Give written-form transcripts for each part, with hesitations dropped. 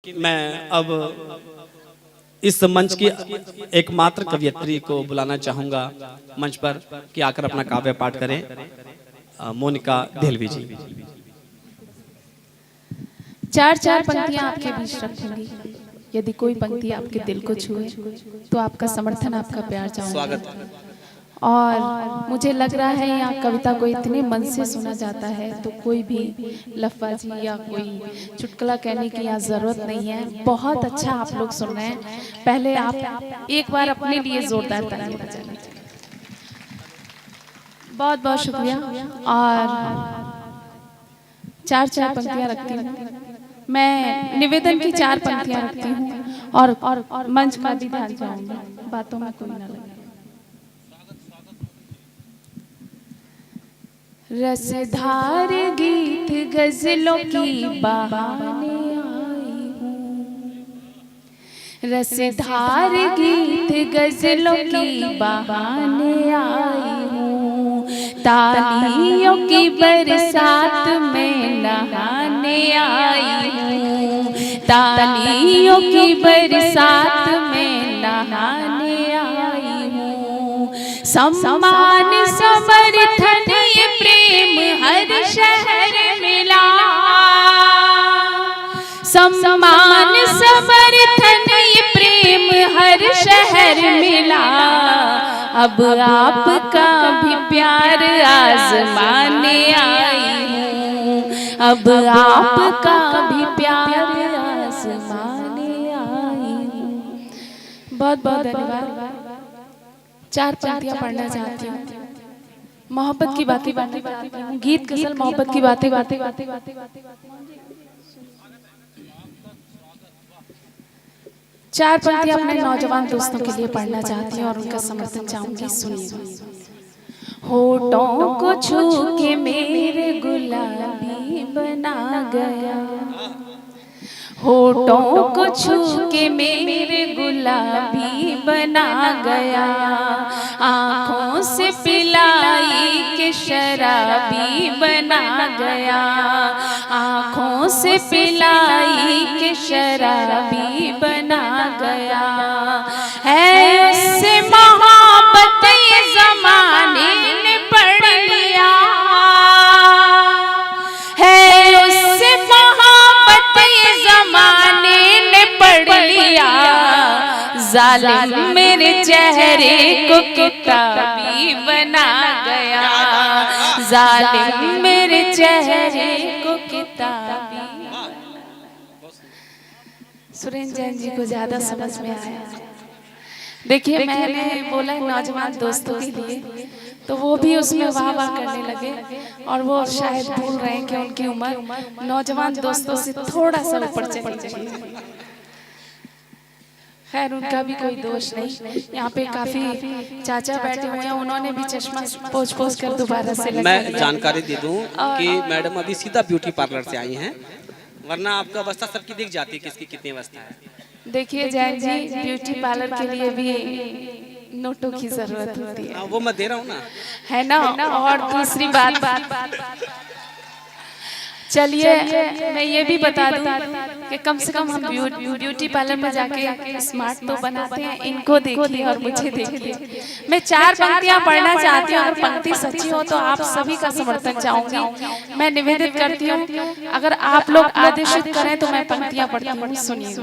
मैं अब इस मंच की एकमात्र कवियत्री को बुलाना चाहूंगा मंच पर कि आकर अपना काव्य पाठ करें। मोनिका धेलवी जी। चार चार पंक्तियां आपके बीच रखूंगी। यदि कोई पंक्ति आपके दिल को छुए तो आपका समर्थन, आपका प्यार चाहूंगी। स्वागत। और मुझे लग रहा है यहाँ कविता को इतने मन से सुना जाता है तो कोई भी लफ्ज़ या कोई चुटकुला कहने की यहाँ ज़रूरत नहीं है। बहुत अच्छा आप लोग सुन रहे हैं। पहले आप एक बार अपने लिए जोरदार ताली बजा लीजिए। बहुत बहुत शुक्रिया। और चार चार पंक्तियाँ रखती हूँ मैं, निवेदन की चार पंक्तियाँ रखती हूँ और मंच का भी ध्यान चाहूँगी, बातों में कोई ना लगे। रसधार गीत गजलों की बहाने आई हूँ, रसधार गीत गजलों की बहाने आई हूँ, तालियों की बरसात में नहाने आई हूँ, तालियों की बरसात में नहाने आई हूँ। सम्मान समर्थन प्रेम हर शहर मिला, सम्मान समर्थन प्रेम हर शहर मिला। अब आपका भी प्यार आजमाने आई हूँ, अब आपका भी प्यार आजमाने आई हूँ। बहुत बहुत धन्यवाद। चार पंक्तियां पढ़ना चाहती हूँ। मोहब्बत की बातें करती हूँ, गीत गजल मोहब्बत की बातें। चार पंक्तियां अपने नौजवान दोस्तों के लिए पढ़ना चाहती हूँ और उनका समर्थन चाहूंगी। सुनिए। होठों को छू के मेरे गुलाबी बना गया, होठों को छू के मेरे गुलाबी बना गया, आँखों से पिलाई के शराबी बना गया, आँखों से पिलाई के शराबी बना गया। है उससे मोहब्बत ये ज़माने ने पढ़ लिया, है उससे मोहब्बत ये ज़माने ने पढ़ लिया। जालिम मेरे चेहरे को किताबी बना गया, जालिम मेरे चेहरे को किताबी। सुरेंद्र जैन जी को ज्यादा समझ में आया। देखिए मैंने बोला नौजवान दोस्तों के लिए, तो वो भी उसमें वाह वाह करने लगे और वो शायद भूल रहे हैं कि उनकी उम्र नौजवान दोस्तों से थोड़ा सा ऊपर चली जाएगी। खैर उनका भी कोई दोष नहीं। यहाँ पे काफी चाचा बैठे हुए हैं, उन्होंने भी चश्मा पोंछ कर दोबारा से लगा लिया। मैं जानकारी दे दूं कि मैडम अभी सीधा ब्यूटी पार्लर से आई हैं, वरना आपका अवस्था सबकी दिख जाती है किसकी कितनी अवस्था है। देखिए जैन जी, ब्यूटी पार्लर के लिए भी नोटों की जरूरत होती है। वो मैं दे रहा हूँ ना, है ना। और दूसरी बात चलिए मैं ये भी बता दूं कि कम से कम हम ब्यूटी पार्लर में जाके स्मार्ट तो बनाते हैं। इनको देखिए और मुझे देखिए। मैं चार पंक्तियां पढ़ना चाहती हूँ, अगर पंक्ति सच्ची हो तो आप सभी का समर्थन चाहूंगी। मैं निवेदित करती हूँ, अगर आप लोग आदेशित करें तो मैं पंक्तियां पढ़ती हूँ। सुनिए।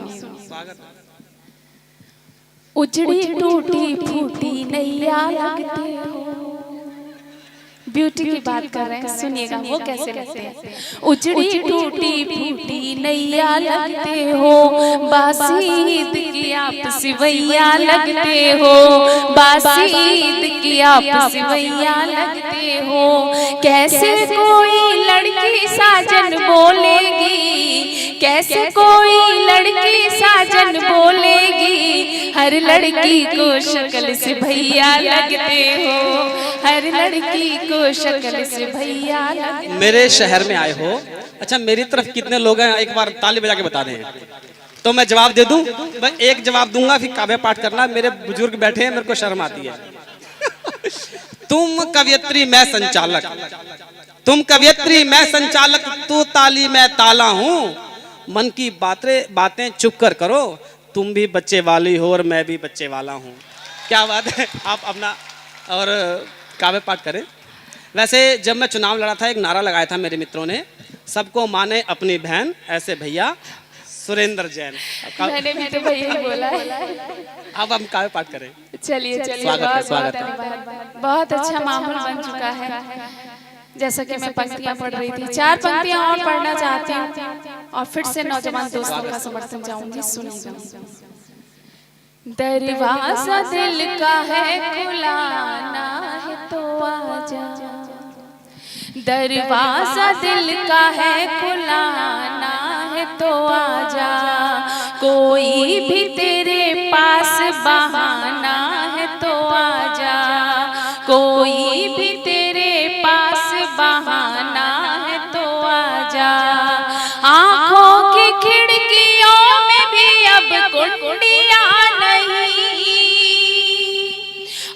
उजड़ी टूटी फूटी नैया लगते हो, ब्यूटी की बात कर रहे हैं, सुनिएगा वो कैसे लगते हैं। उजड़ी टूटी फूटी नैया लगते हो, बासीद की आप सिवैया लगते हो, बासीद की आप सिवैया लगते हो। कैसे कोई लड़की साजन बोलेगी, कैसे कोई लड़की साजन बोलेगी, हर लड़की को शक्ल से भैया लगते हो, हर लड़की को शक्ल से भैया लगते। मेरे शहर में आए हो, अच्छा मेरी तरफ कितने लोग हैं एक बार ताली बजा के बता दें तो मैं जवाब दे दूं। मैं एक जवाब दूंगा फिर काव्य पाठ करना। मेरे बुजुर्ग बैठे हैं, मेरे को शर्म आती है। तुम कवियत्री मैं संचालक, तुम कवियत्री मैं संचालक, तू ताली मैं ताला हूँ, मन की बातें चुप कर करो, तुम भी बच्चे वाली हो और मैं भी बच्चे वाला हूँ। क्या बात है। आप अपना और काव्य पाठ करें। वैसे जब मैं चुनाव लड़ा था, एक नारा लगाया था मेरे मित्रों ने, सबको माने अपनी बहन, ऐसे भैया सुरेंद्र जैन। मैंने भी तो भैया ही बोला है। अब हम काव्य पाठ करें। चलिए चलिए, स्वागत है। बहुत अच्छा माहौल बन चुका है। जैसा कि मैं पंक्तियां पढ़ रही थी, 4 पंक्तियां और पढ़ना चाहती हूँ और फिर से नौजवान दोस्तों का समर्थन चाहूंगी। सुनिएगा। दरवाजा दिल का है, खुलाना है तो आजा। दरवाजा दिल का है, खुलाना है तो आजा। कोई भी तेरे पास बहाना है तो आजा। कोई भी तेरे पास बहाना है तो आजा। आँखों की खिड़कियों में भी अब कुंडियाँ नहीं।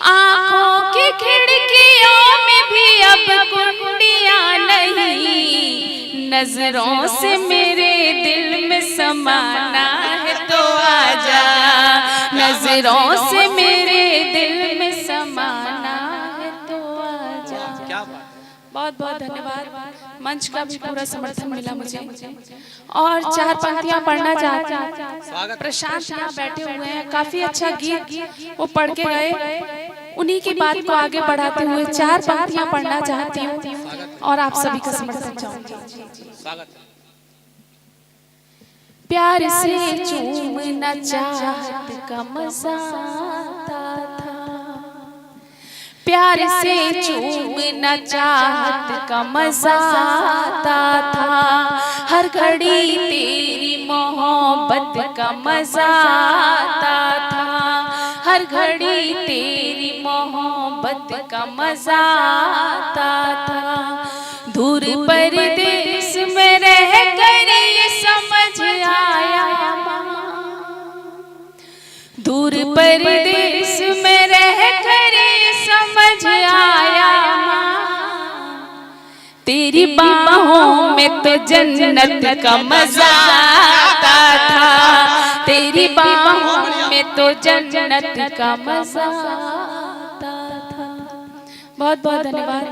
आँखों की खिड़कियों में भी अब कुंडियाँ नहीं। नजरों से मेरे दिल में समाना है तो आजा। नजरों से मेरे दिल में समाना है तो आजा। क्या बात। बहुत बहुत धन्यवाद। मंच का भी पूरा समर्थन मिला मुझे। और 4 पंक्तियां पढ़ना चाहती हूँ। प्रशांत यहाँ बैठे हुए हैं, काफी अच्छा गीत वो पढ़ के गए। उन्हीं की बात को आगे बढ़ाते हुए 4 पंक्तियां पढ़ना चाहती हूँ और आप सभी का समर्थन चाहूंगी। प्यार से चूमना चाहत का मजा आता था। प्यार से चूमना चाहत का मजा आता था। हर घड़ी तेरी मोहब्बत का मजा आता था। हर घड़ी तेरी मोहब्बत का मजा आता था। दूर परदेश में रह कर ये समझ आया। दूर परदेश में रह कर ये समझ आया। तेरी बाहों में तो जन्नत का मजा आता था। तेरी बाहों में तो जन्नत का मजा आता था। बहुत बहुत धन्यवाद।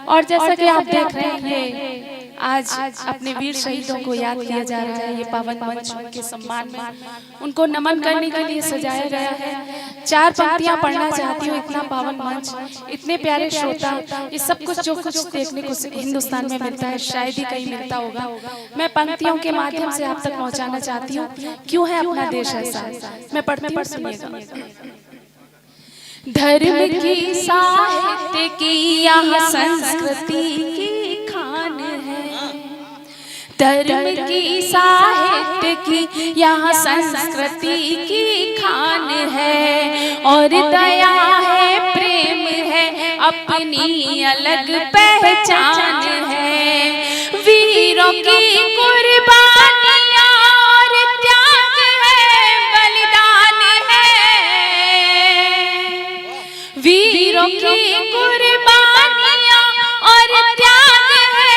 और जैसा कि आप देख रहे हैं, आज अपने वीर शहीदों को याद किया जा रहा है। ये पावन मंच उनके सम्मान में, उनको नमन करने के लिए सजाया गया है। 4 पंक्तियां पढ़ना चाहती हूँ। इतना पावन मंच, इतने प्यारे श्रोता, ये सब कुछ जो कुछ देखने को हिंदुस्तान में मिलता है शायद ही कहीं मिलता होगा। मैं पंक्तियों के माध्यम से आप तक पहुँचाना चाहती हूँ। क्यों है अपना देश ऐसा। मैं पढ़ती हूँ, सुनिएगा। धर्म की, साहित्य की, यहाँ संस्कृति की खान है। धर्म की, साहित्य की, यहाँ संस्कृति की खान है। और दया है, प्रेम है, अपनी अलग पहचान है। वीरों की कुर्बानियाँ और त्याग है, बलिदान है। वीरों की कुर्बानियाँ और त्याग है,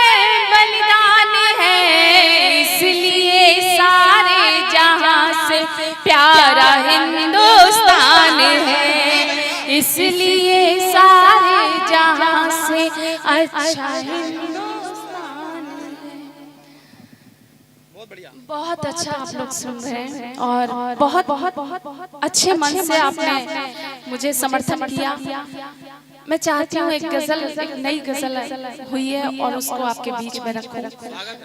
बलिदान है। इसलिए सारे जहां से प्यारा हिंदुस्तान है। इसलिए सारे जहां से अच्छा हिंदुस्तान है। बहुत अच्छा आप लोग सुन रहे हैं और बहुत बहुत बहुत अच्छे मन से आपने मुझे समर्थन किया। मैं चाहती हूँ एक गजल, एक नई गजल हुई है और उसको आपके बीच में रखूं।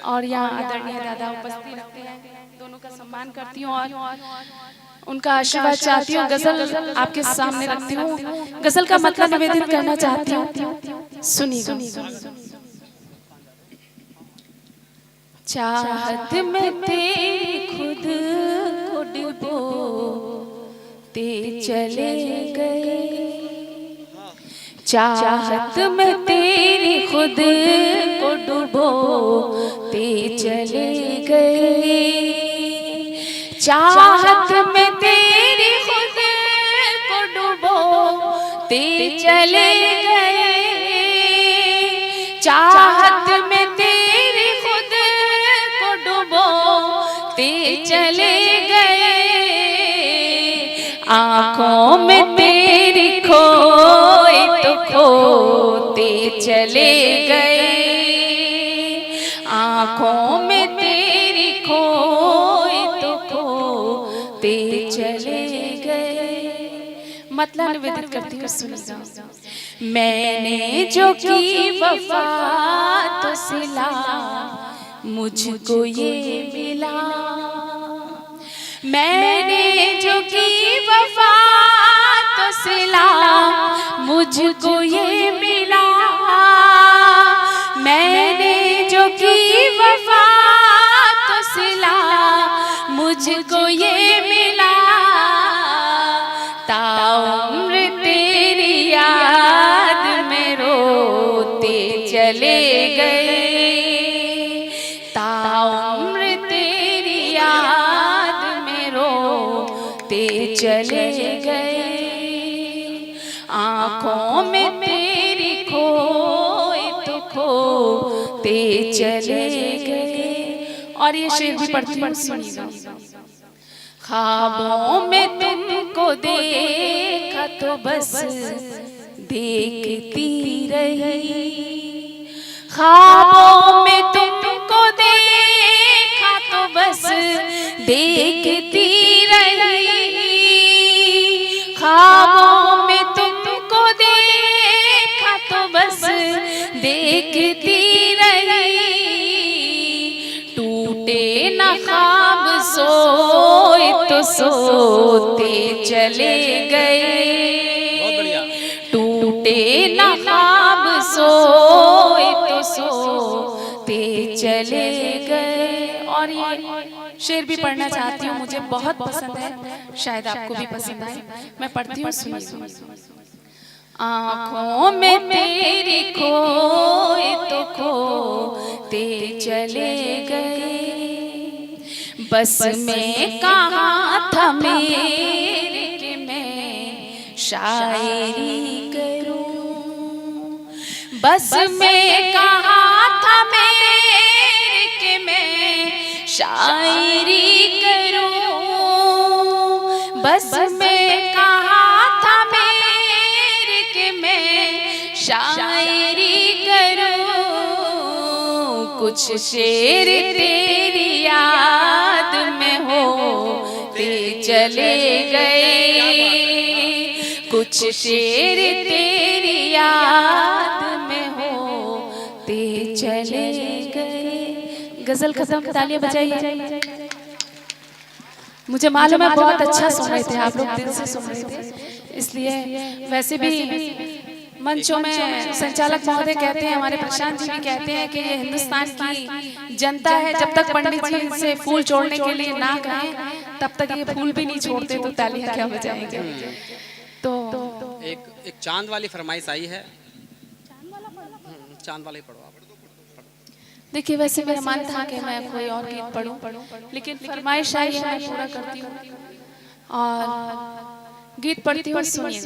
और यहाँ आदरणीय दादा उपस्थित रखते हैं, दोनों का सम्मान करती हूँ और उनका आशीर्वाद चाहती हूँ। गजल आपके सामने रखती हूँ। गजल का मतलब निवेदित करना चाहती हूँ। सुनिएगा। चाहत में तेरी खुद को डुबोते चले गए। चाहत में तेरी खुद को डुबोते चले गए। चाहत में तेरी खुद को डुबोते चले गए। चाहत में तेरी खुद को डुबोते चले गए, आंखों में तेरी खोए तो खोते चले गए, आंखों में तेरी खोए तो खोते चले गए। मतलब निवेदित करती हूँ, सुनिएगा। मैंने जो की वफा तो सिला मुझको ये मिला, मैंने जो की वफा तो सिला मुझको ये मिला, मैंने जो की वफा तो सिला मुझको ये मिला, ताउम्र तेरी याद में रोते चले गए, ताउम्र तेरी याद में रोते चले गए, आँखों में तेरी खोए तो खोते चले गए। और ये शेर भी पढ़ती हूँ, सुनिएगा। ख्वाबों में तुमको देखा तो बस देखती रही, ख्वाबों में तुमको देखा तो बस देखती रही, ख्वाबों में तुमको देखा तो बस देखती रही, टूटे न ख्वाब सोए तो सोते चले गए, टूटे न ख्वाब सोए तो सोते चले गए। और ये शेर भी पढ़ना चाहती हूँ, मुझे बहुत पसंद है, शायद आपको भी पसंद आए। मैं पढ़ती हूँ, सुनिए। आँखों में तेरी खोए तो खोते चले गए, बस में कहाँ था मेरे कि मैं शायरी करूं, बस में कहाँ था मेरे कि मैं शायरी करूं, बस में कहाँ था मेरे कि मैं शायरी करूं, कुछ शेर तेरी याद में होते चले गए, कुछ शेर तेरी याद में होते चले गए। गजल खत्म, तालियां बजाइए। मुझे मालूम है बहुत अच्छा सुन रहे थे आप लोग, दिल से सुन रहे थे, इसलिए वैसे भी मंचों में संचालक महोदय कहते हैं, हमारे प्रशांत जी भी कहते हैं कि ये हिंदुस्तान की जनता है, जब तक पंडित जी से फूल छोड़ने के लिए ना कहें तब तक ये फूल भी नहीं छोड़ते, तो तालियां क्या बजाएंगे। तो एक चांद वाली फरमाइश आई है, चांद वाला ही पढ़ो आप। देखिए, वैसे मेरा मन था कि मैं कोई और गीत पढ़ूं, लेकिन फरमाइश आई है, मैं पूरा करती हूँ और गीत पढ़ती हूँ, सुनिए।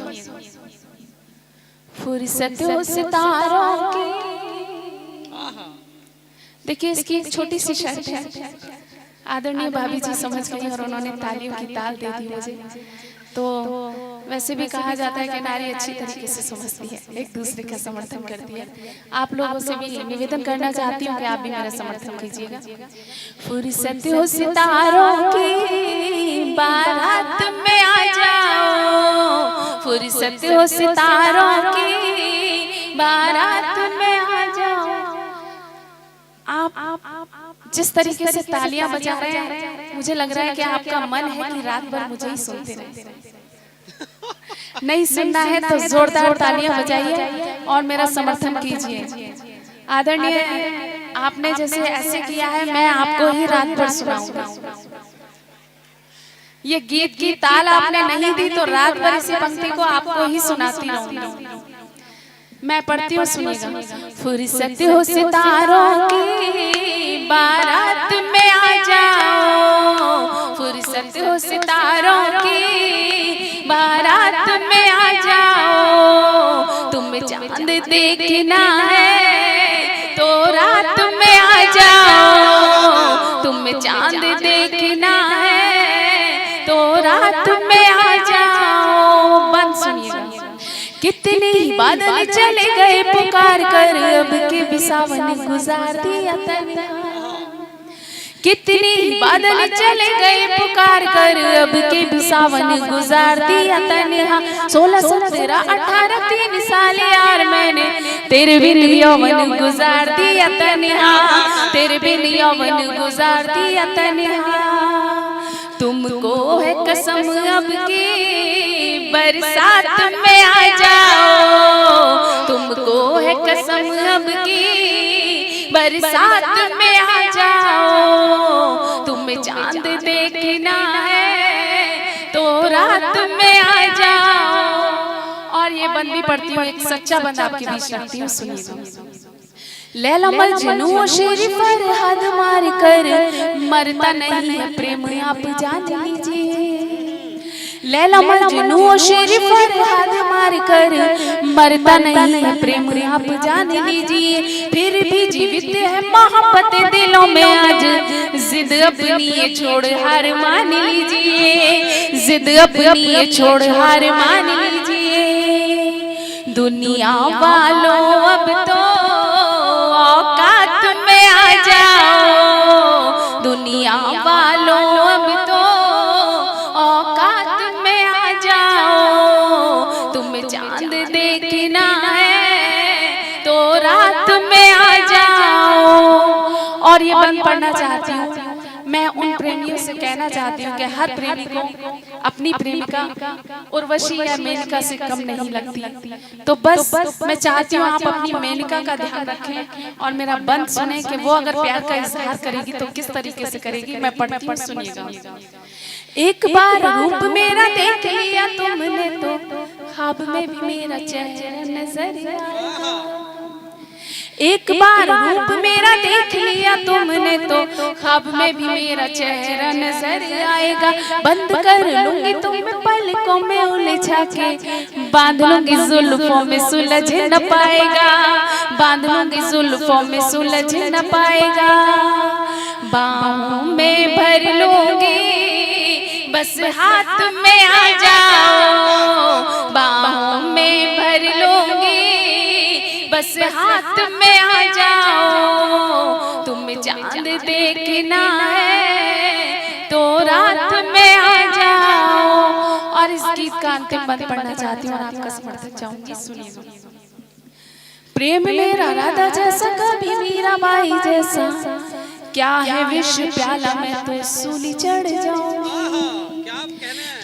फुर्सत हो सितारों की, देखिए इसकी एक छोटी सी शर्त है, आदरणीय भाभी जी समझ गई और उन्होंने तालियों की ताल दे दी मुझे। तो वैसे भी कहा जाता है कि नारी अच्छी तरीके से समझती है, एक दूसरे का समर्थन करती है। आप लोगों से भी निवेदन करना चाहती हूँ कि आप भी मेरा समर्थन कीजिएगा। फुर्सत हो सितारों की, बारात में आ जाओ, फुर्सत हो सितारों की, बारात में आ जाओ। आप जिस तरीके से तालियां बजा रहे हैं, मुझे लग रहा है कि आपका मन है कि रात भर मुझे ही सुनते रहे। नहीं सुनना है तो जोरदार तालियां बजाइए और मेरा समर्थन कीजिए। आदरणीय, आपने जैसे ऐसे किया है, मैं आपको ही रात भर सुनाऊंगा। ये गीत की ताल आपने नहीं दी तो रात भर इसी पंक्ति को आपको ही सुनाती रहूंगी। मैं पढ़ती हूँ, सुनिएगा। फुर्सत हो सितारों की, बारात में आ जाओ, फुर्सत हो सितारों की, बारात में आ जाओ। तुम चांद देखना है तो रात में आ जाओ, तुम्हें चांद देखना है तो रात में आ जाओ। बंद सुनिएगा। कितने ही बादल चले गए पुकार कर, अब के भी सावन गुजार दिया तन्हा। कितने ही बादल चले गए पुकार कर, अब के भी सावन गुजार दिया तन्हा। 16, 17, 18, 3 साल यार मैंने तेरे बिन यौवन गुजार दिया तन्हा, तेरे बिन यौवन गुजार दिया तन्हा। तुमको है कसम अब की बरसात में आ जाओ, तुमको है कसम अब की बरसात में आ जाओ। तुम्हें चांद देखना है तो रात में आ जाओ। और ये बंद भी पढ़ती हूँ, एक सच्चा बंद आपके बीच रखती हूँ, सुनिए। लैला मजनू शेर फरहाद मार कर मरता नहीं है प्रेम आप जान लीजिए। लैला मजनू शेर फरहाद मार कर मरता नहीं है प्रेम आप जान लीजिए। फिर भी जीवित है मोहब्बत दिलों में आज, जिद अपनी ये छोड़ हार मान लीजिए, जिद अपनी ये छोड़ हार मान लीजिए। दुनिया वालों अब तो औकात में आ जाओ, दुनिया वालों अब तो औकात में आ जाओ। तुम्हें चांद देखना है तो रात में आ जाओ। और ये बंद पढ़ना चाहती हूँ, मैं उन प्रेमियों से कहना चाहती हूँ कि हर प्रेमी को अपनी प्रेमिका उर्वशी या मेनका से कम नहीं लगती। तो बस मैं चाहती हूँ आप अपनी मेनका का ध्यान रखें और मेरा बंद सुने कि वो अगर प्यार का इजहार करेगी तो किस तरीके से करेगी। मैं पढ़ती हूँ, सुनिएगा। एक बार रूप मेरा देख लिया तुमने तो ख्वाब में भी मेरा चेहरा नजर आएगा। एक बार रूप मेरा देख लिया तुमने तो ख्वाब में भी मेरा चेहरा नजर आएगा। बंद कर लूंगी तुम्हें पलकों में उलझा के, बांध लूंगी जुल्फों में सुलझ न पाएगा, बांध लूंगी जुल्फों में सुलझ न पाएगा। बाहों में भर लूंगी बस हाथ में आ जाओ, बाहों में भर लूंगी बस हाथ में आ जाओ। तुम्हें चांद देखना है तो रात में आ जाओ। और इस गीत का अंतिम बंद पढ़ना चाहती हूँ और आपका समर्थन चाहूंगी, सुनिए। प्रेम मेरा राधा जैसा कभी मीराबाई जैसा, क्या है विष प्याला मैं तो सूली चढ़ जाऊंगी।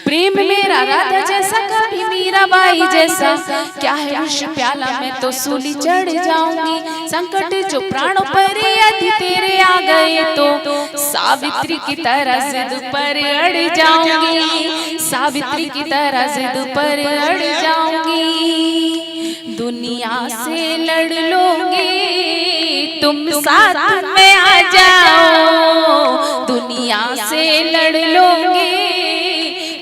प्रेम मेरा राधा जैसा कभी मीराबाई जैसा, क्या है विष प्याला मैं तो सूली चढ़ जाऊंगी। संकट जो प्राणों पर यदि तेरे आ गए तो सावित्री की तरह जिद पर अड़ जाऊंगी, सावित्री की तरह जिद पर अड़ जाऊंगी। दुनिया से लड़ लूंगी तुम साथ में आ जाओ, दुनिया से लड़ लूंगी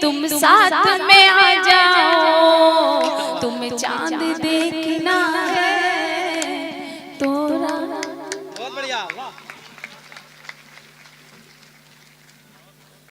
तुम साथ में आ जाओ। तुम्हें चांद